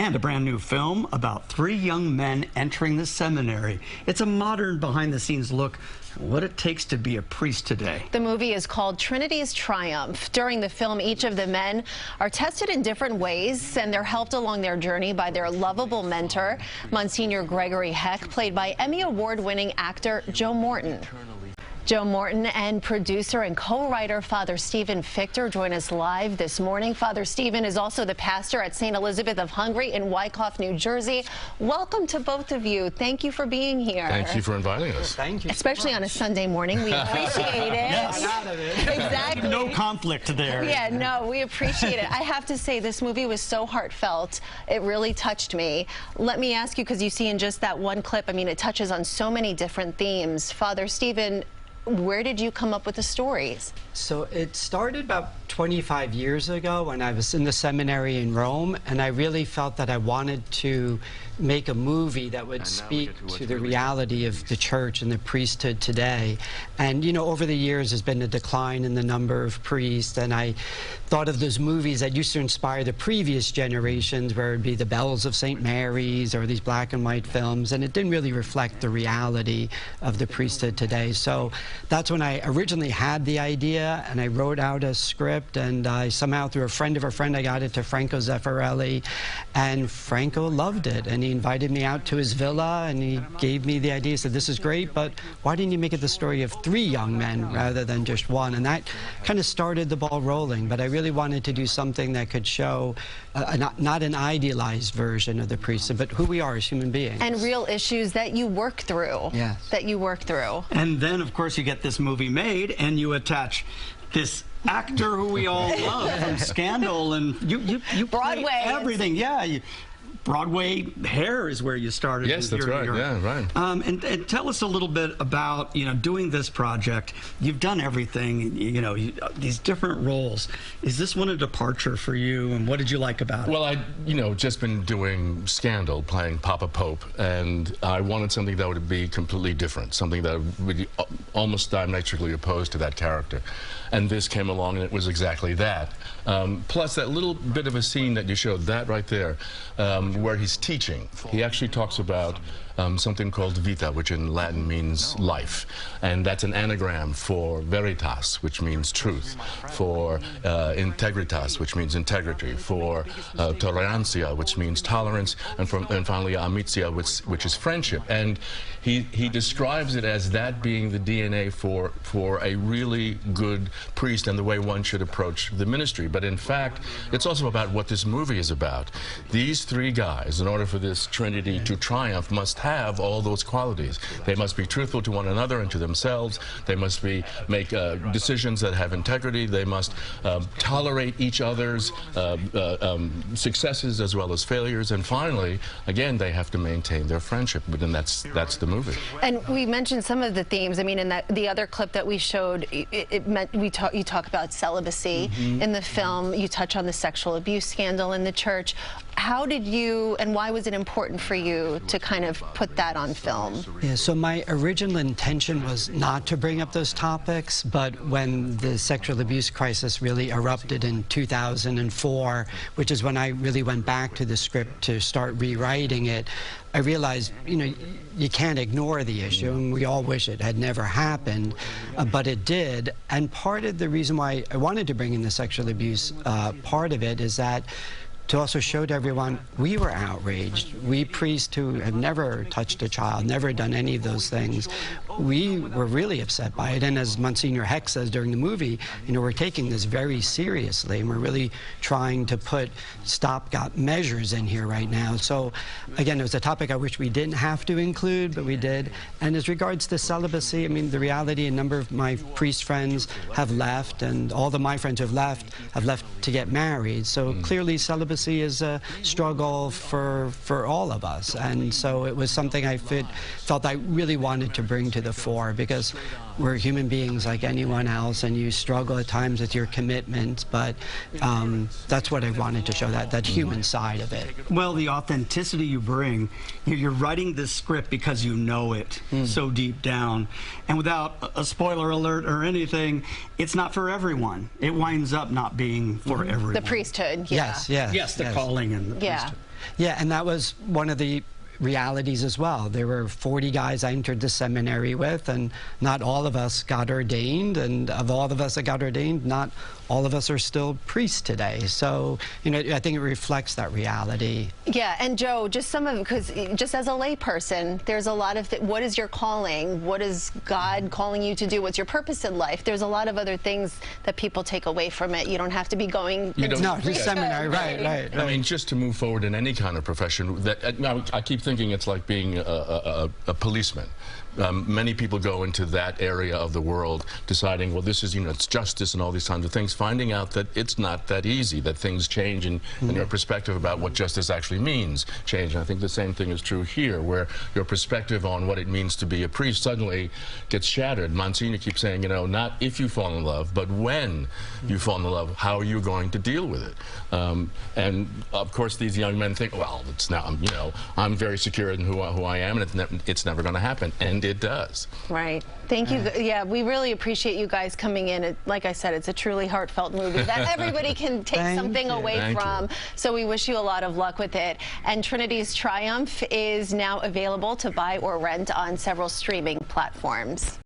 and a brand new film about 3 young men entering the seminary. It's a modern behind-the-scenes look at what it takes to be a priest today. The movie is called Trinity's Triumph. During the film, each of the men are tested in different ways, and they're helped along their journey by their lovable mentor, Monsignor Gregory Heck, played by Emmy Award-winning actor Joe Morton. Joe Morton and producer and co-writer Father Stephen Fichter join us live this morning. Father Stephen is also the pastor at St. Elizabeth of Hungary in Wyckoff, New Jersey. Welcome to both of you. Thank you for being here. Thank you for inviting us. Thank you. Especially on a Sunday morning. We appreciate it. Yes. Exactly. No conflict there. Yeah, no, we appreciate it. I have to say, this movie was so heartfelt. It really touched me. Let me ask you, because you see in just that one clip, I mean, it touches on so many different themes. Father Stephen, where did you come up with the stories? So it started about 25 years ago when I was in the seminary in Rome, and I really felt that I wanted to make a movie that would speak to the reality of the church and the priesthood today. And, you know, over the years there's been a decline in the number of priests, and I thought of those movies that used to inspire the previous generations, where it would be the Bells of St. Mary's or these black and white films, and it didn't really reflect the reality of the priesthood today. So that's when I originally had the idea, and I wrote out a script, and I somehow, through a friend of a friend, I got it to Franco Zeffirelli, and Franco loved it, and he invited me out to his villa, and he gave me the idea. He said, "This is great, but why didn't you make it the story of 3 young men rather than just one?" And that kind of started the ball rolling. But I really wanted to do something that could show not an idealized version of the priesthood, but who we are as human beings. And real issues that you work through. Yes. That you work through. And then, of course, you get this movie made, and you attach this actor who we all love from Scandal, and you play Broadway. everything. Yeah. Broadway Hair is where you started. Yes, that's right. Yeah, right. And tell us a little bit about, you know, doing this project. You've done everything, these different roles. Is this one a departure for you, and what did you like about it? Well, I, just been doing Scandal, playing Papa Pope, and I wanted something that would be completely different, something that would be almost diametrically opposed to that character. And this came along, and it was exactly that. Plus, that little bit of a scene that you showed, that right there, where he's teaching. He actually talks about something called vita, which in Latin means life. And that's an anagram for veritas, which means truth, for integritas, which means integrity, for tolerancia, which means tolerance, and finally amicia, which is friendship. And he describes it as that being the DNA for a really good priest and the way one should approach the ministry. But in fact, it's also about what this movie is about. These 3 guys, in order for this Trinity to triumph, must have all those qualities. They must be truthful to one another and to themselves. They must make decisions that have integrity. They must tolerate each other's successes as well as failures. And finally, again, they have to maintain their friendship. But then that's the movie. And we mentioned some of the themes. I mean, in the other clip that we showed, you talk about celibacy in the film. You touch on the sexual abuse scandal in the church. How did you, and why was it important for you to kind of put that on film? Yeah, so my original intention was not to bring up those topics, but when the sexual abuse crisis really erupted in 2004, which is when I really went back to the script to start rewriting it, I realized, you can't ignore the issue, and we all wish it had never happened, but it did. And part of the reason why I wanted to bring in the sexual abuse part of it is that to also show to everyone we were outraged. We priests who have never touched a child, never done any of those things, we were really upset by it. And as Monsignor Heck says during the movie, we're taking this very seriously, and we're really trying to put stopgap measures in here right now. So again, it was a topic I wish we didn't have to include, but we did. And as regards to celibacy, I mean, the reality, a number of my priest friends have left, and all of my friends who have left to get married. So clearly celibacy is a struggle for all of us, and so it was something I felt I really wanted to bring to the fore, because we're human beings like anyone else, and you struggle at times with your commitments, but that's what I wanted to show, that human side of it. Well, the authenticity you bring, you're writing this script because you know it so deep down, and without a spoiler alert or anything, it's not for everyone. It winds up not being for everyone. The priesthood, yeah. Yes, the calling and the priesthood. Yeah, and that was one of the realities as well. There were 40 guys I entered the seminary with, and not all of us got ordained, and of all of us that got ordained, not all of us are still priests today. So, you know, I think it reflects that reality. Yeah, and Joe, just some of, because just as a layperson, there's a lot of, what is your calling? What is God calling you to do? What's your purpose in life? There's a lot of other things that people take away from it. You don't have to be going into no, just seminary, right. I mean, just to move forward in any kind of profession, I keep thinking it's like being a policeman. Many people go into that area of the world deciding, well, this is, you know, it's justice and all these kinds of things, finding out that it's not that easy, that things change, and your perspective about what justice actually means change. And I think the same thing is true here, where your perspective on what it means to be a priest suddenly gets shattered. Monsignor keeps saying, you know, not if you fall in love, but when you fall in love, how are you going to deal with it? And of course, these young men think, well, it's now, you know, I'm very secure in who I am, and it's never going to happen. And it does. Right. Thank you. Yeah, we really appreciate you guys coming in. Like I said, it's a truly heartfelt movie that everybody can take something away from. So we wish you a lot of luck with it. And Trinity's Triumph is now available to buy or rent on several streaming platforms.